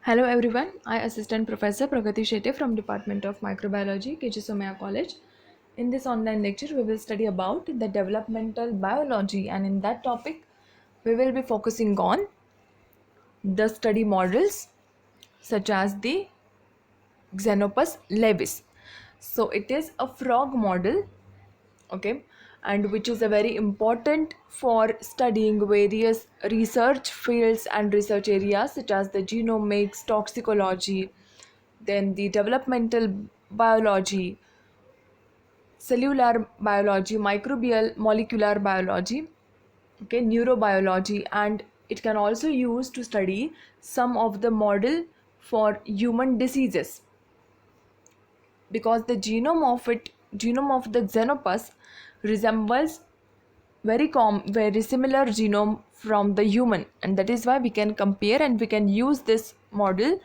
Hello everyone, I Assistant Professor Pragati Shetty from Department of Microbiology, KG Somaya College. In this online lecture, we will study about the developmental biology, and in that topic, we will be focusing on the study models such as the Xenopus laevis. So it is a frog model, okay, and which is a very important for studying various research fields and research areas such as the genomics, toxicology, then the developmental biology, cellular biology, microbial molecular biology, okay, neurobiology, and it can also use to study some of the model for human diseases, because the genome of the xenopus resembles very similar genome from the human, and that is why we can compare and we can use this model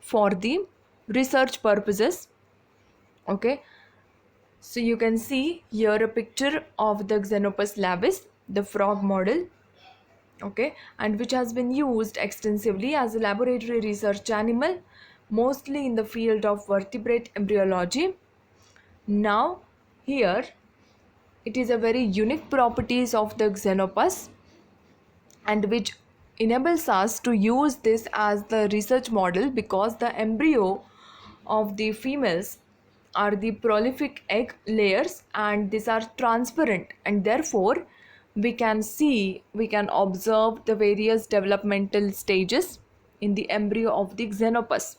for the research purposes. Okay, so you can see here a picture of the Xenopus laevis, the frog model, okay, and which has been used extensively as a laboratory research animal, mostly in the field of vertebrate embryology. Now, here it is a very unique properties of the Xenopus, and which enables us to use this as the research model, because the embryo of the females are the prolific egg layers, and these are transparent, and therefore we can observe the various developmental stages in the embryo of the xenopus.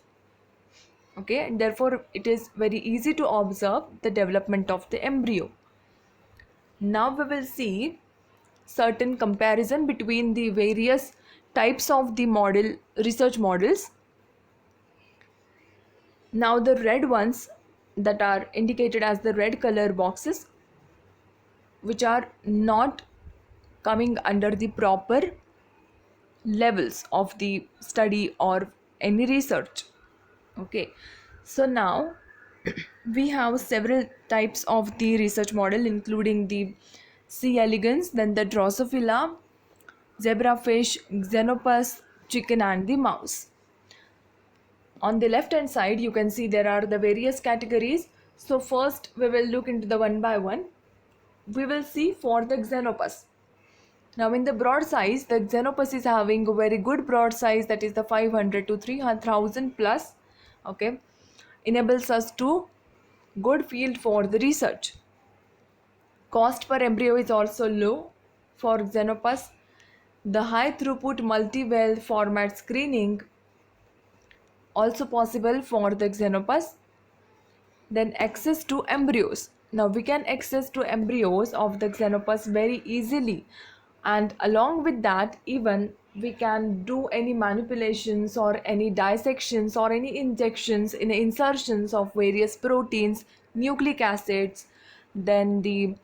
Okay, and therefore it is very easy to observe the development of the embryo. Now we will see certain comparison between the various types of the model research models. Now the red ones that are indicated as the red color boxes, which are not coming under the proper levels of the study or any research. Okay, so now we have several types of the research model, including the C. elegans, then the Drosophila, zebrafish, xenopus, chicken, and the mouse. On the left hand side, you can see there are the various categories. So first we will look into the one by one. We will see for the xenopus. Now in the broad size, the xenopus is having a very good broad size, that is the 500 to 3,000 plus. Okay, enables us to good field for the research. Cost per embryo is also low for xenopus. The high throughput multi-well format screening also possible for the xenopus. Then access to embryos. Now we can access to embryos of the xenopus very easily, and along with that even we can do any manipulations or any dissections or any injections in insertions of various proteins, nucleic acids, then the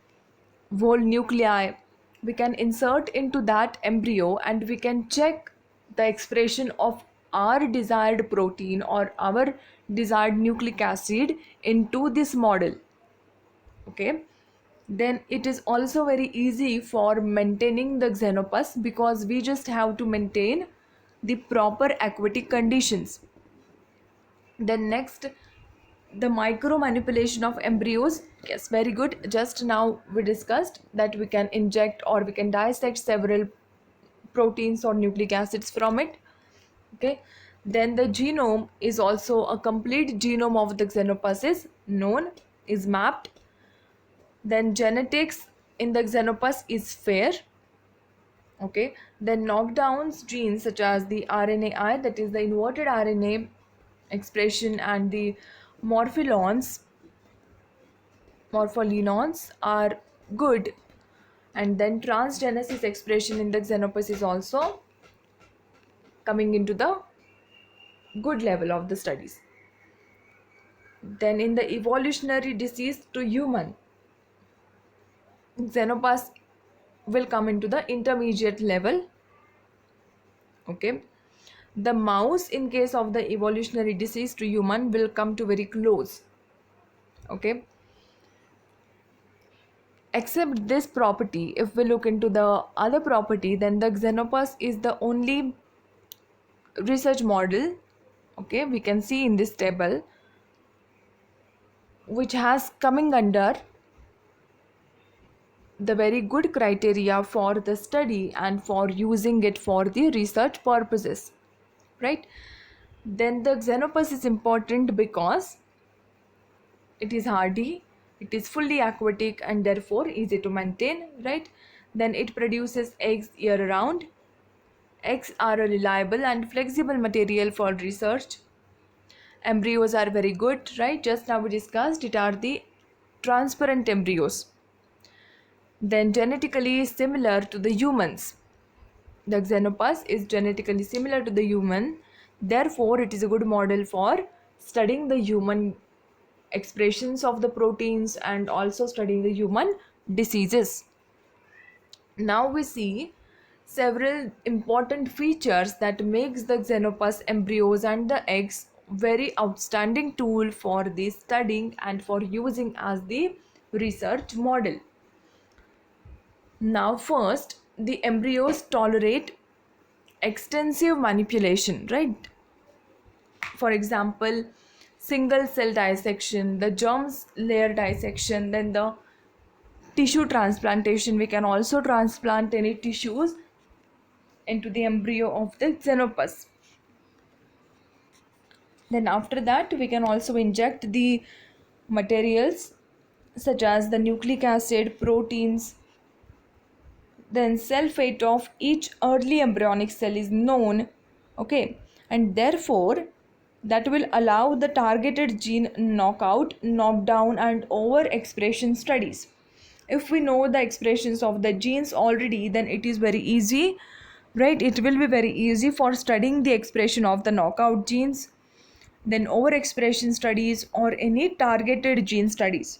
whole nuclei we can insert into that embryo, and we can check the expression of our desired protein or our desired nucleic acid into this model. Okay, then it is also very easy for maintaining the xenopus, because we just have to maintain the proper aquatic conditions. Then next, the micro manipulation of embryos. Yes, very good. Just now we discussed that we can inject or we can dissect several proteins or nucleic acids from it. Okay, then the genome is also a complete genome of the xenopus is known, is mapped. Then genetics in the xenopus is fair. Okay, then knockdowns genes such as the RNAi, that is the inverted RNA expression, and the morpholons morpholinons are good, and then transgenesis expression in the xenopus is also coming into the good level of the studies. Then in the evolutionary disease to human, xenopus will come into the intermediate level. Okay, the mouse in case of the evolutionary disease to human will come to very close. Okay, except this property, if we look into the other property, then the xenopus is the only research model, okay, we can see in this table, which has coming under the very good criteria for the study and for using it for the research purposes, right? Then the Xenopus is important because it is hardy, it is fully aquatic and therefore easy to maintain, right? Then it produces eggs year round. Eggs are a reliable and flexible material for research. Embryos are very good, right? Just now we discussed it are the transparent embryos. Then genetically similar to the humans. The Xenopus is genetically similar to the human, therefore it is a good model for studying the human expressions of the proteins and also studying the human diseases. Now we see several important features that makes the Xenopus embryos and the eggs very outstanding tool for the studying and for using as the research model. Now first, the embryos tolerate extensive manipulation, right? For example, single cell dissection, the germs layer dissection, then the tissue transplantation. We can also transplant any tissues into the embryo of the Xenopus. Then after that we can also inject the materials such as the nucleic acid, proteins. Then cell fate of each early embryonic cell is known, okay, and therefore that will allow the targeted gene knockout, knockdown and overexpression studies. If we know the expressions of the genes already, then it is very easy, right? It will be very easy for studying the expression of the knockout genes, then overexpression studies or any targeted gene studies.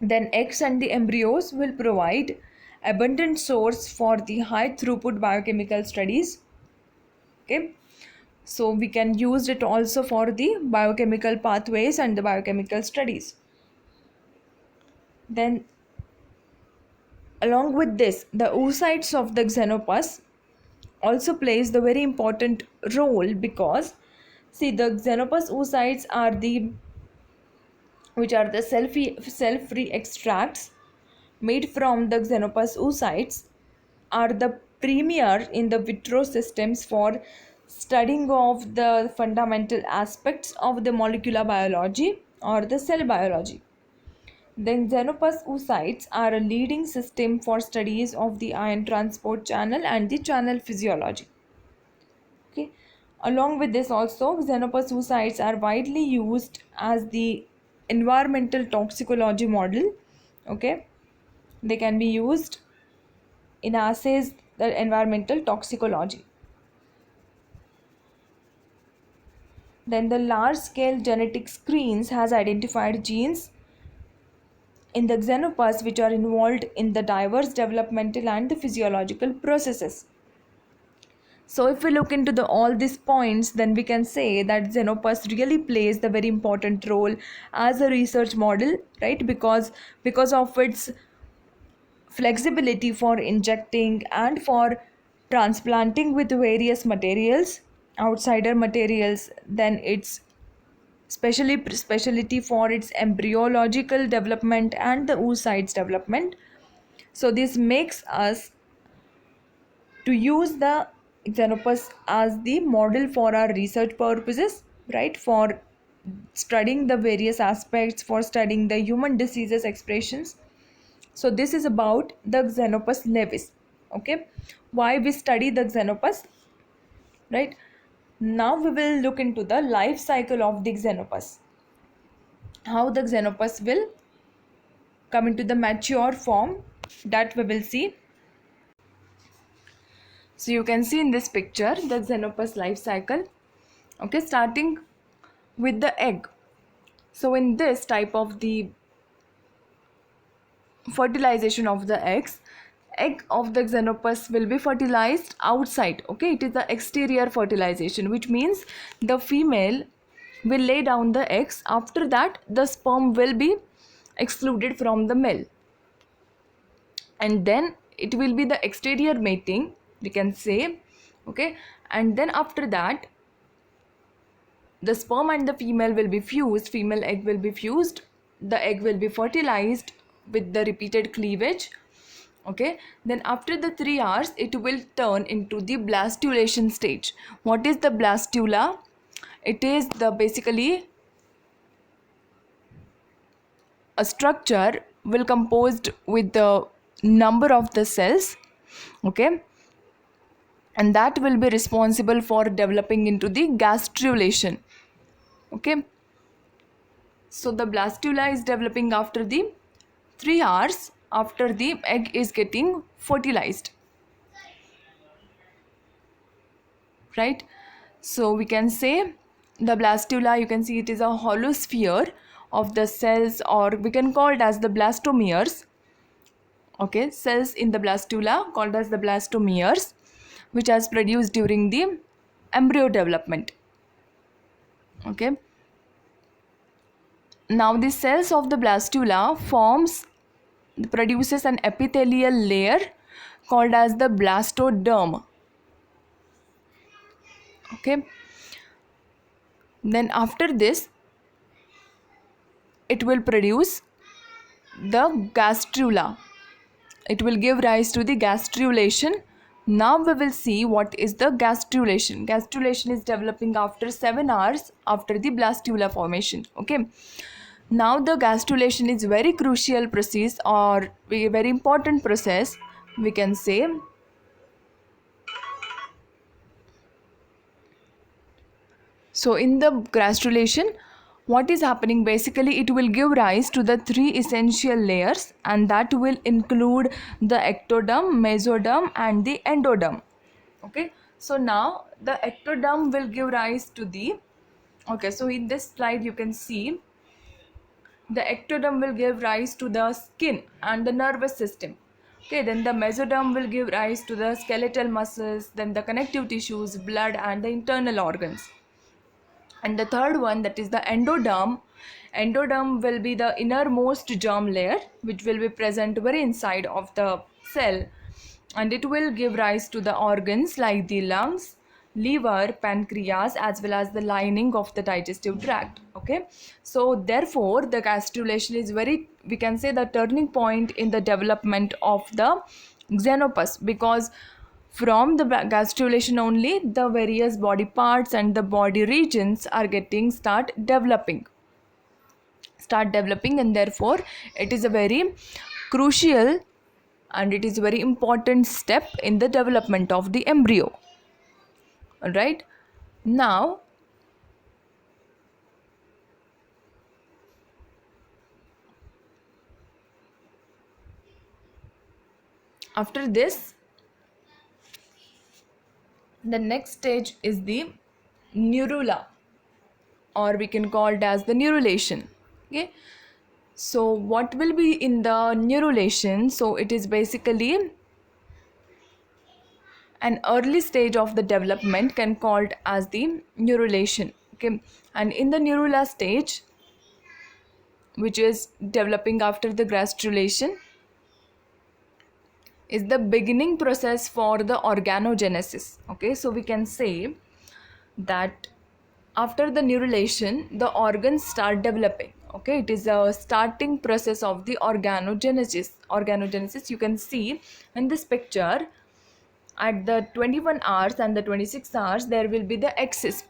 Then eggs and the embryos will provide abundant source for the high throughput biochemical studies, okay? So we can use it also for the biochemical pathways and the biochemical studies. Then along with this, the oocytes of the Xenopus also plays the very important role, because see, the Xenopus oocytes are the which are the cell-free extracts made from the Xenopus oocytes are the premier in the vitro systems for studying of the fundamental aspects of the molecular biology or the cell biology. Then Xenopus oocytes are a leading system for studies of the ion transport channel and the channel physiology. Okay. Along with this also, Xenopus oocytes are widely used as the environmental toxicology model. Okay. They can be used in assays, the environmental toxicology. Then the large scale genetic screens has identified genes in the Xenopus which are involved in the diverse developmental and the physiological processes. So if we look into all these points, then we can say that Xenopus really plays the very important role as a research model, right? Because of its flexibility for injecting and for transplanting with various materials, outsider materials, then its speciality for its embryological development and the oocytes development. So this makes us to use the Xenopus as the model for our research purposes, right? For studying the various aspects, for studying the human diseases expressions. So this is about the Xenopus laevis, okay? Why we study the Xenopus, right? Now we will look into the life cycle of the Xenopus. How the Xenopus will come into the mature form, that we will see. So you can see in this picture the Xenopus life cycle, okay, starting with the egg. So in this type of the fertilization of the egg of the Xenopus will be fertilized outside, okay? It is the exterior fertilization, which means the female will lay down the eggs. After that, the sperm will be excluded from the male, and then it will be the exterior mating, we can say, Okay, and then after that the sperm and the female will be fused, female egg will be fused, the egg will be fertilized with the repeated cleavage. Okay, then after the 3 hours it will turn into the blastulation stage. What is the blastula? It is the basically a structure will composed with the number of the cells. Okay, and that will be responsible for developing into the gastrulation. Okay, so the blastula is developing after the 3 hours after the egg is getting fertilized, right? So we can say the blastula, you can see it is a hollow sphere of the cells, or we can call it as the blastomeres. Okay, cells in the blastula called as the blastomeres, which has produced during the embryo development. Okay, now the cells of the blastula produces an epithelial layer called as the blastoderm. Okay, then after this it will produce the gastrula. It will give rise to the gastrulation. Now we will see what is the gastrulation. Gastrulation is developing after 7 hours after the blastula formation. Okay, now the gastrulation is very crucial process, or a very important process, we can say. So in the gastrulation, what is happening basically, it will give rise to the 3 essential layers, and that will include the ectoderm, mesoderm and the endoderm. Okay, so now the ectoderm will give rise to the, okay, so in this slide you can see the ectoderm will give rise to the skin and the nervous system. Okay, then the mesoderm will give rise to the skeletal muscles, then the connective tissues, blood and the internal organs. And the third one, that is the endoderm will be the innermost germ layer, which will be present very inside of the cell, and it will give rise to the organs like the lungs, liver, pancreas, as well as the lining of the digestive tract. Okay, so therefore the gastrulation is very, we can say, the turning point in the development of the xenopus, because from the gastrulation only the various body parts and the body regions are getting start developing, and therefore it is a very crucial and it is a very important step in the development of the embryo. All right, now after this the next stage is the neurula, or we can call it as the neurulation. Okay, so what will be in the neurulation? So it is basically an early stage of the development, can called as the neurulation. Okay, and in the neurula stage, which is developing after the gastrulation, is the beginning process for the organogenesis. Okay, so we can say that after the neurulation the organs start developing. Okay, it is a starting process of the organogenesis. You can see in this picture at the 21 hours and the 26 hours there will be the axis,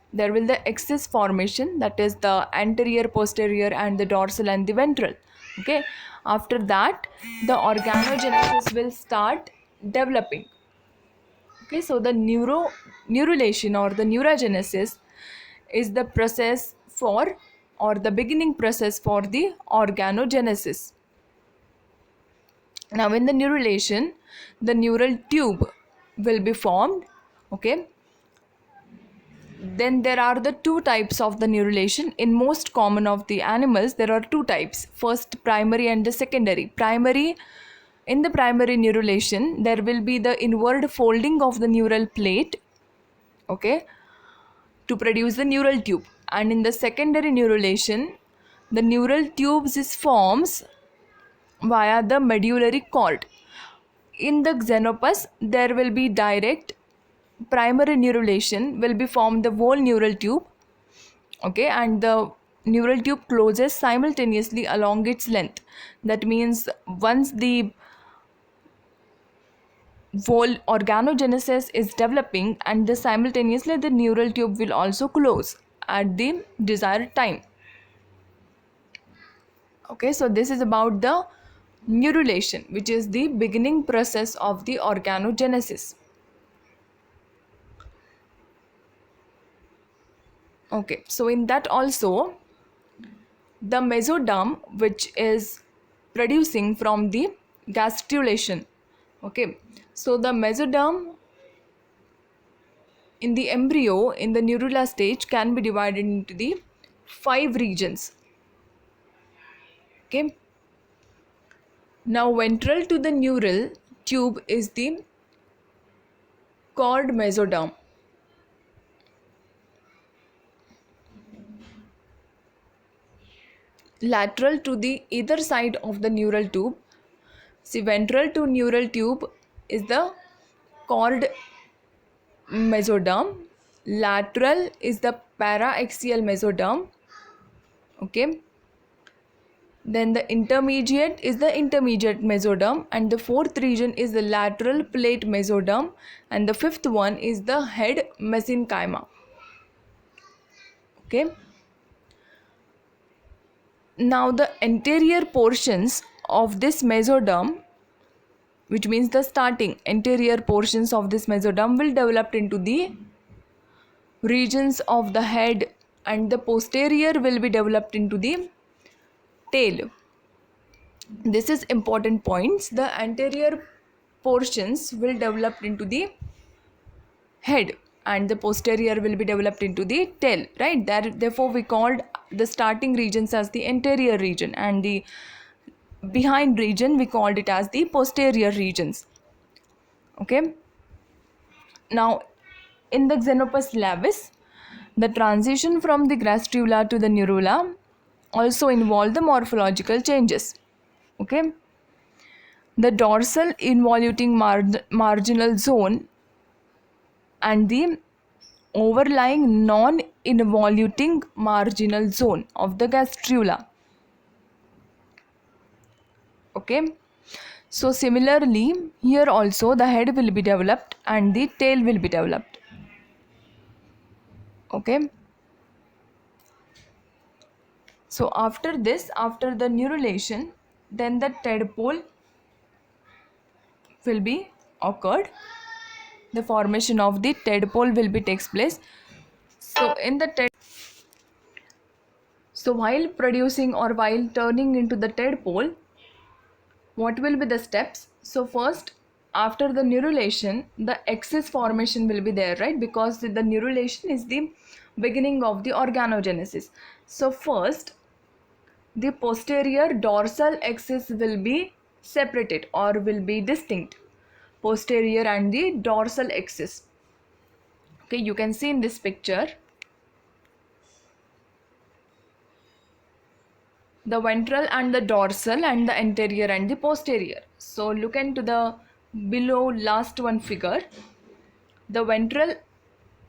formation, that is the anterior, posterior and the dorsal and the ventral. Okay, after that the organogenesis will start developing. Okay, so the neurulation or the neurogenesis is the process for, or the beginning process for the organogenesis. Now in the neurulation the neural tube will be formed. Okay, then there are the two types of the neurulation. In most common of the animals there are two types, first primary and the secondary. In the primary neurulation there will be the inward folding of the neural plate, okay, to produce the neural tube, and in the secondary neurulation the neural tubes is forms via the medullary cord. In the xenopus there will be direct primary neurulation will be formed the whole neural tube, okay, and the neural tube closes simultaneously along its length. That means once the whole organogenesis is developing, and the simultaneously the neural tube will also close at the desired time. Okay, so this is about the neurulation, which is the beginning process of the organogenesis. Okay, so in that also the mesoderm, which is producing from the gastrulation. Okay, so the mesoderm in the embryo in the neurula stage can be divided into the 5 regions. Okay, now ventral to the neural tube is the cord mesoderm. Lateral to the either side of the neural tube, see, ventral to neural tube is the cord mesoderm, lateral is the paraaxial mesoderm, okay, then the intermediate is the intermediate mesoderm, and the fourth region is the lateral plate mesoderm, and the fifth one is the head mesenchyma. Okay, now the anterior portions of this mesoderm, which means the starting anterior portions of this mesoderm, will develop into the regions of the head, and the posterior will be developed into the tail. This is important points. The anterior portions will develop into the head, and the posterior will be developed into the tail, right? Therefore we called the starting regions as the anterior region, and the behind region we called it as the posterior regions. Okay, now in the Xenopus laevis, the transition from the gastrula to the neurula also involved the morphological changes. Okay, the dorsal involuting marginal zone and the overlying non-involuting marginal zone of the gastrula. Okay, so similarly here also the head will be developed and the tail will be developed. Okay, so after this, after the neurulation, then the tadpole will be occurred. The formation of the tadpole will be takes place. So in the while producing or while turning into the tadpole, what will be the steps? So first, after the neurulation, the axis formation will be there, right? Because the neurulation is the beginning of the organogenesis. So first, the posterior dorsal axis will be separated or will be distinct. Posterior and the dorsal axis. Okay, you can see in this picture the ventral and the dorsal and the anterior and the posterior. So look into the below last one figure. The ventral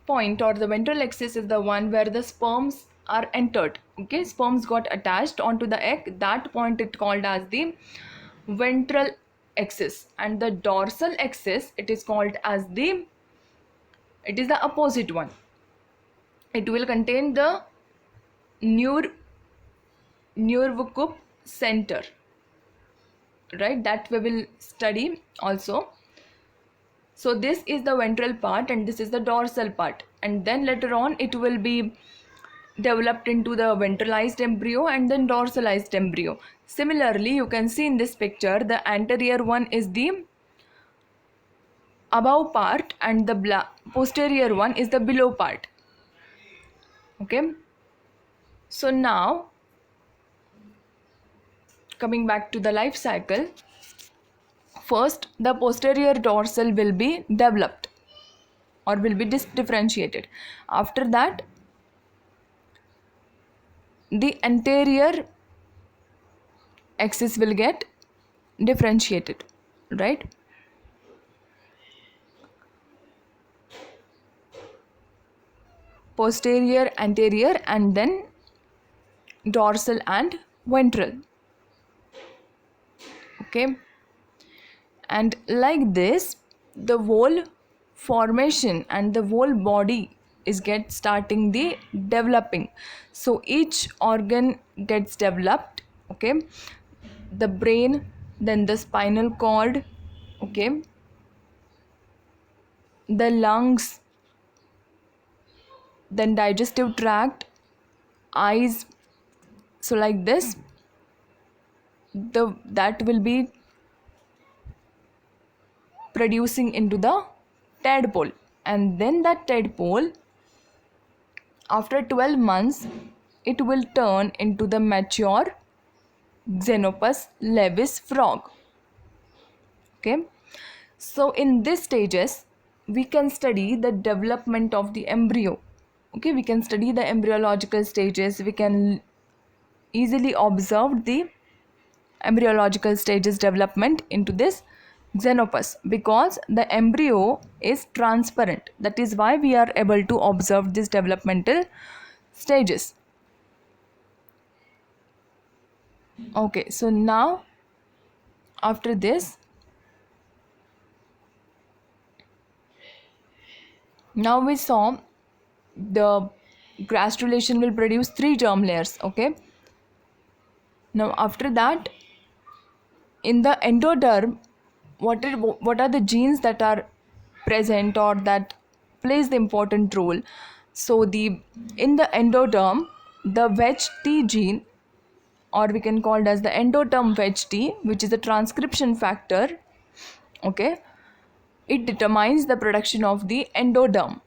point or the ventral axis is the one where the sperms are entered. Okay, sperms got attached onto the egg. That point it called as the ventral axis, and the dorsal axis it is called as the opposite one. It will contain the Neurocup center, right? That we will study also. So this is the ventral part and this is the dorsal part, and then later on it will be developed into the ventralized embryo and then dorsalized embryo. Similarly, you can see in this picture the anterior one is the above part and the posterior one is the below part. Okay, so now coming back to the life cycle, first the posterior dorsal will be developed or will be differentiated. After that, the anterior axis will get differentiated, right? posterior, anterior, and then dorsal and ventral. Okay, and like this the whole formation and the whole body is get starting the developing. So each organ gets developed. Okay, the brain, then the spinal cord, okay, the lungs, then digestive tract, eyes. So like this that will be producing into the tadpole, and then that tadpole after 12 months it will turn into the mature Xenopus laevis frog. Okay, so in these stages we can study the development of the embryo. Okay, we can study the embryological stages. We can easily observe the embryological stages development into this Xenopus, because the embryo is transparent. That is why we are able to observe these developmental stages. Okay, so now after this, now we saw the gastrulation will produce 3 germ layers. Okay, now after that in the endoderm, what are the genes that are present or that plays the important role? So the in the endoderm, the VEGT gene, or we can call it as the endoderm VEGT, which is a transcription factor, okay, it determines the production of the endoderm.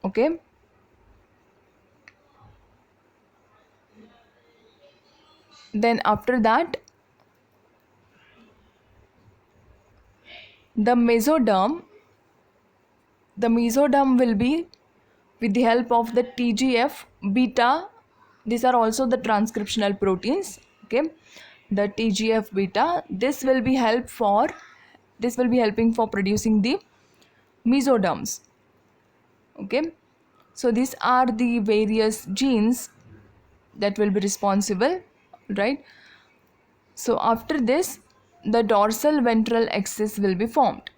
Okay, then after that the mesoderm will be with the help of the TGF beta. These are also the transcriptional proteins. Okay, the TGF beta, this will be helping for producing the mesoderms. Okay, so these are the various genes that will be responsible, right? So after this the dorsal ventral axis will be formed.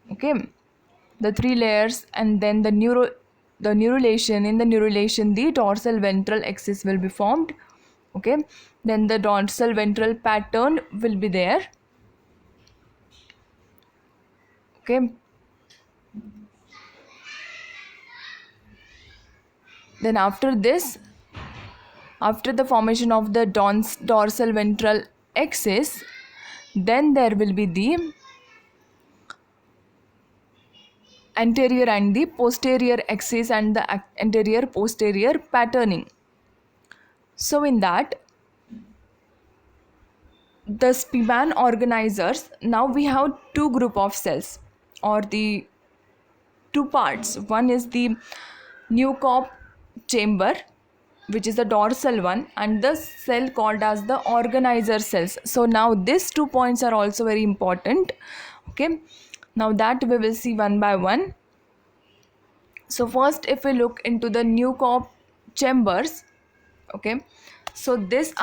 Okay, the 3 layers, and then the neurulation. In the neurulation the dorsal ventral axis will be formed. Okay, then the dorsal ventral pattern will be there. Okay, then after this, after the formation of the dorsal ventral axis, then there will be the anterior and the posterior axis and the anterior posterior patterning. So in that the Spemann organizers, now we have 2 group of cells, or the 2 parts. One is the Newcopp chamber, which is the dorsal one, and the cell called as the organizer cells. So now these 2 points are also very important. Okay, now that we will see one by one. So first, if we look into the Newcopp chambers, okay, so this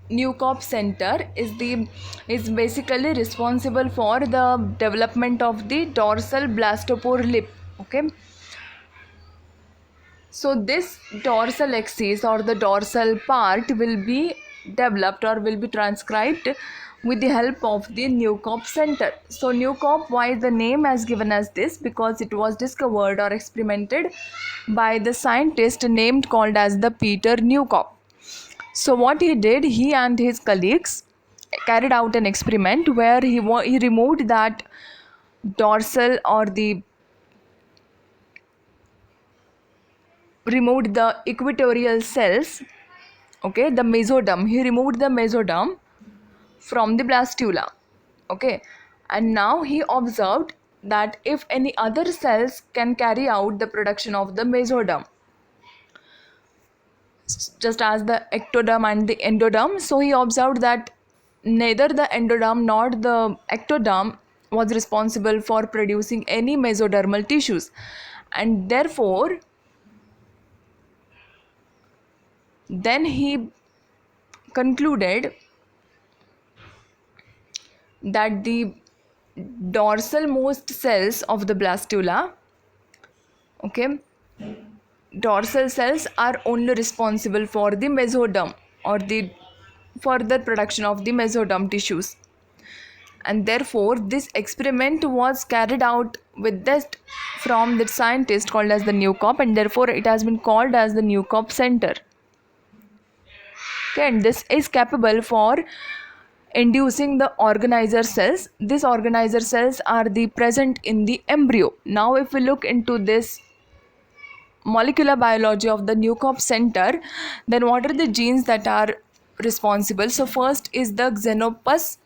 Newcopp center is basically responsible for the development of the dorsal blastopore lip. Okay, so this dorsal axis or the dorsal part will be developed or will be transcribed with the help of the Newcopp center. So Newcopp, why the name has given as this? Because it was discovered or experimented by the scientist named called as the Peter Newcopp. So what he did, he and his colleagues carried out an experiment where he removed that dorsal or the removed the equatorial cells. Okay, the mesoderm, he removed the mesoderm from the blastula. Okay, and now he observed that if any other cells can carry out the production of the mesoderm, just as the ectoderm and the endoderm, so he observed that neither the endoderm nor the ectoderm was responsible for producing any mesodermal tissues, and therefore then he concluded that the dorsal most cells of the blastula, okay, dorsal cells are only responsible for the mesoderm or the further production of the mesoderm tissues, and therefore this experiment was carried out with this from the scientist called as the Newcopp, and therefore it has been called as the Newcopp center. Okay, and this is capable for inducing the organizer cells. These organizer cells are the present in the embryo. Now if we look into this molecular biology of the Newcopp center, then what are the genes that are responsible? So first is the Xenopus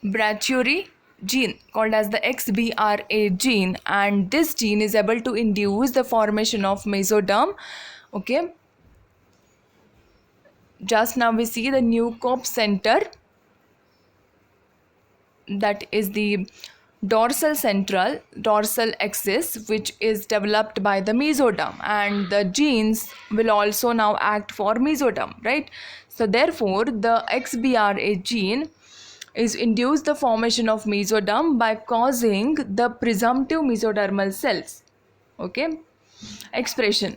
brachyuri gene called as the XBRA gene, and this gene is able to induce the formation of mesoderm. Okay, just now we see the Newcopp center, that is the dorsal axis, which is developed by the mesoderm, and the genes will also now act for mesoderm, right? So therefore the XBRA gene is induce the formation of mesoderm by causing the presumptive mesodermal cells, okay, expression.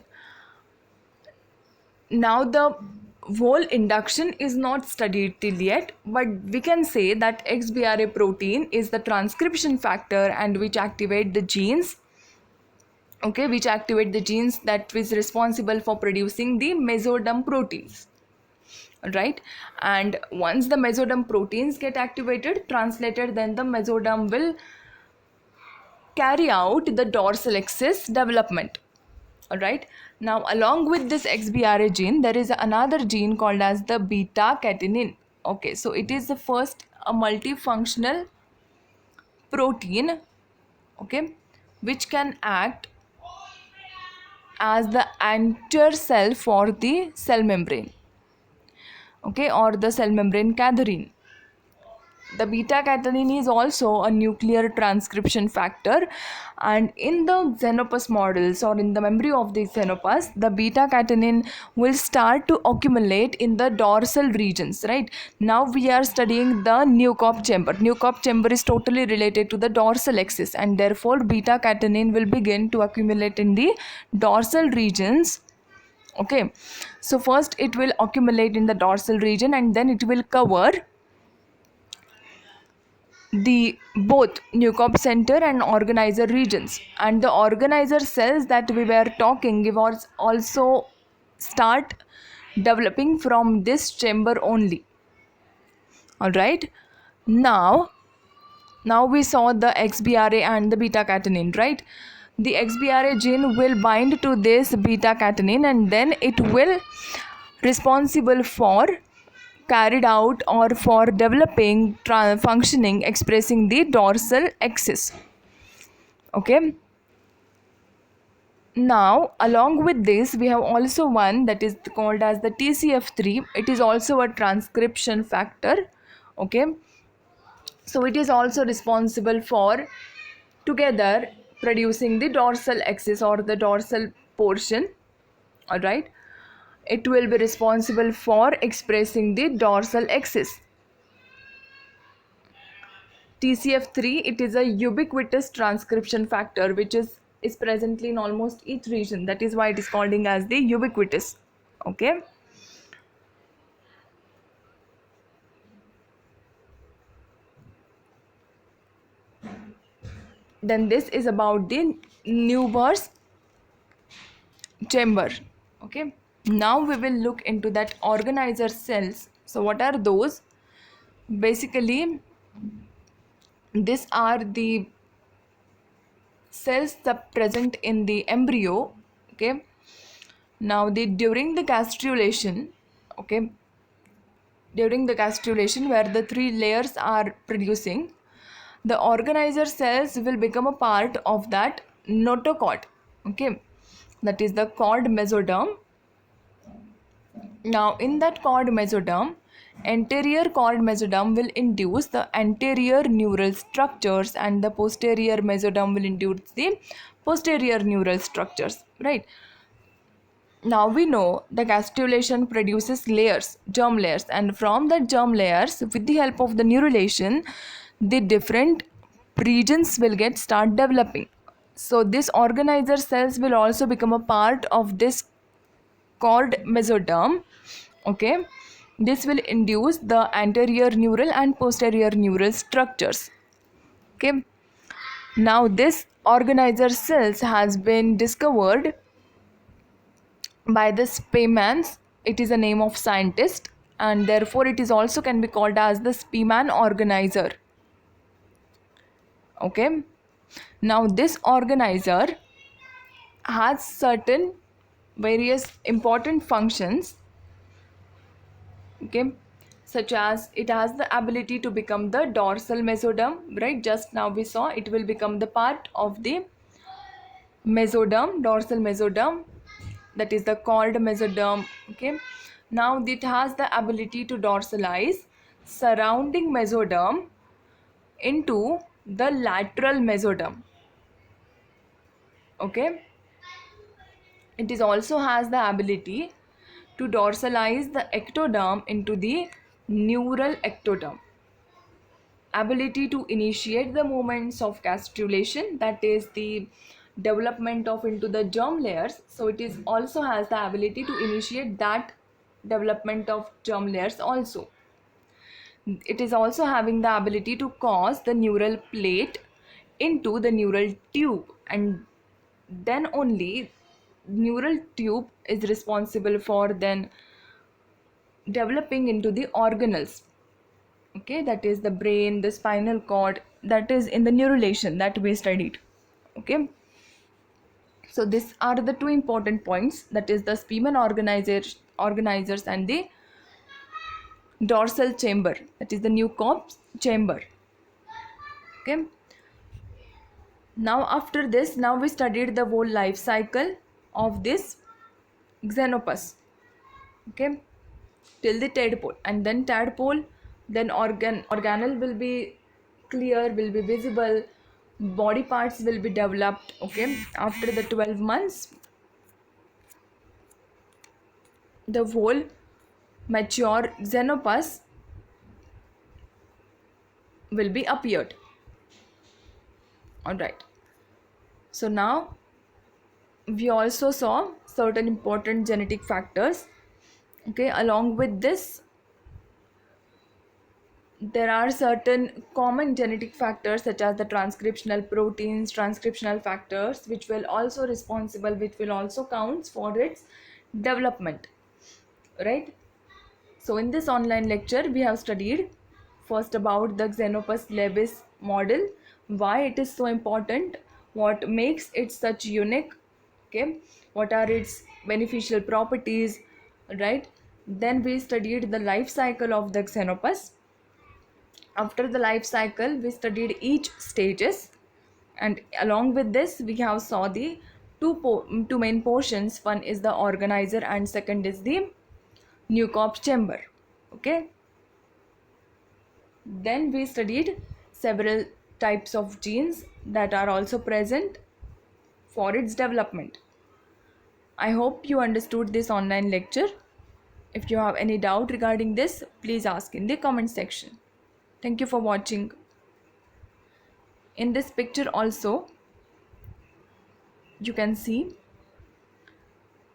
Now the whole induction is not studied till yet, but we can say that XBRA protein is the transcription factor and which activate the genes, okay, which activate the genes that is responsible for producing the mesoderm proteins, right? And once the mesoderm proteins get activated, translated, then the mesoderm will carry out the dorsal axis development. All right, now along with this XBRA gene, there is another gene called as the beta catenin. Okay, so it is the first a multifunctional protein, okay, which can act as the anchor cell for the cell membrane, okay, or the cell membrane cadherin. The beta catenin is also a nuclear transcription factor, and in the Xenopus models or in the embryo of the Xenopus, the beta catenin will start to accumulate in the dorsal regions, right? Now we are studying the Newcopp chamber. Newcopp chamber is totally related to the dorsal axis, and therefore beta catenin will begin to accumulate in the dorsal regions. Okay, so first it will accumulate in the dorsal region, and then it will cover the both Newcopp center and organizer regions, and the organizer cells that we were talking was also start developing from this chamber only. All right, now we saw the XBRA and the beta catenin, right? The XBRA gene will bind to this beta catenin, and then it will responsible for carried out or for developing functioning expressing the dorsal axis. Okay, now along with this we have also one that is called as the TCF3. It is also a transcription factor, okay, so it is also responsible for together producing the dorsal axis or the dorsal portion. All right, it will be responsible for expressing the dorsal axis. TCF3, it is a ubiquitous transcription factor which is presently in almost each region. That is why it is called as the ubiquitous. Okay. Then this is about the Newcopp chamber. Okay. Now we will look into that organizer cells. So what are those? Basically, these are the cells that present in the embryo. Okay. Now during the gastrulation, okay, during the gastrulation where the three layers are producing, the organizer cells will become a part of that notochord. Okay, that is the cord mesoderm. Now in that cord mesoderm, anterior cord mesoderm will induce the anterior neural structures and the posterior mesoderm will induce the posterior neural structures, right? Now we know the gastrulation produces layers, germ layers, and from the germ layers, with the help of the neurulation, the different regions will get start developing. So this organizer cells will also become a part of this cord mesoderm. Okay, this will induce the anterior neural and posterior neural structures. Okay, now this organizer cells has been discovered by the Spearman's. It is a name of scientist, and therefore it is also can be called as the Spearman organizer. Okay, now this organizer has certain various important functions. Okay, such as it has the ability to become the dorsal mesoderm, right? Just now we saw it will become the part of the mesoderm, dorsal mesoderm, that is the cord mesoderm. Okay, now it has the ability to dorsalize surrounding mesoderm into the lateral mesoderm. Okay, it is also has the ability to dorsalize the ectoderm into the neural ectoderm. Ability to initiate the movements of gastrulation, that is the development of into the germ layers. So it is also has the ability to initiate that development of germ layers also. It is also having the ability to cause the neural plate into the neural tube, and then only neural tube is responsible for then developing into the organelles. Okay, that is the brain, the spinal cord, that is in the neurulation that we studied. Okay, so these are the two important points, that is the Spearman organizers and the dorsal chamber, that is the Newcomb's chamber. Okay, now after this, now we studied the whole life cycle of this Xenopus. Okay, till the tadpole, and then tadpole, then organelle will be clear, will be visible, body parts will be developed. Okay, after the 12 months, the whole mature Xenopus will be appeared. All right, so now we also saw certain important genetic factors. Okay, along with this, there are certain common genetic factors such as the transcriptional proteins, transcriptional factors, which will also responsible, which will also counts for its development, right? So in this online lecture, we have studied first about the Xenopus laevis model, why it is so important, what makes it such unique, okay, what are its beneficial properties, right? Then we studied the life cycle of the Xenopus. After the life cycle, we studied each stages, and along with this, we have saw the two main portions. One is the organizer, and second is the Newcomb's chamber. Okay. Then we studied several types of genes that are also present for its development. I hope you understood this online lecture. If you have any doubt regarding this, please ask in the comment section. Thank you for watching. In this picture also, you can see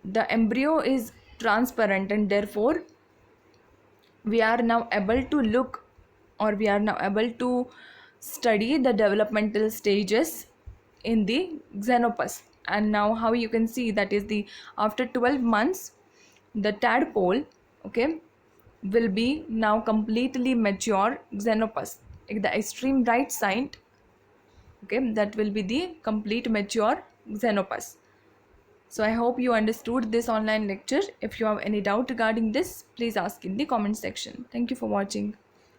the embryo is transparent, and therefore we are now able to look, or we are now able to study the developmental stages in the Xenopus. And now how you can see, that is the after 12 months, the tadpole, okay, will be now completely mature Xenopus. The extreme right side, okay, that will be the complete mature Xenopus. So I hope you understood this online lecture. If you have any doubt regarding this, please ask in the comment section. Thank you for watching.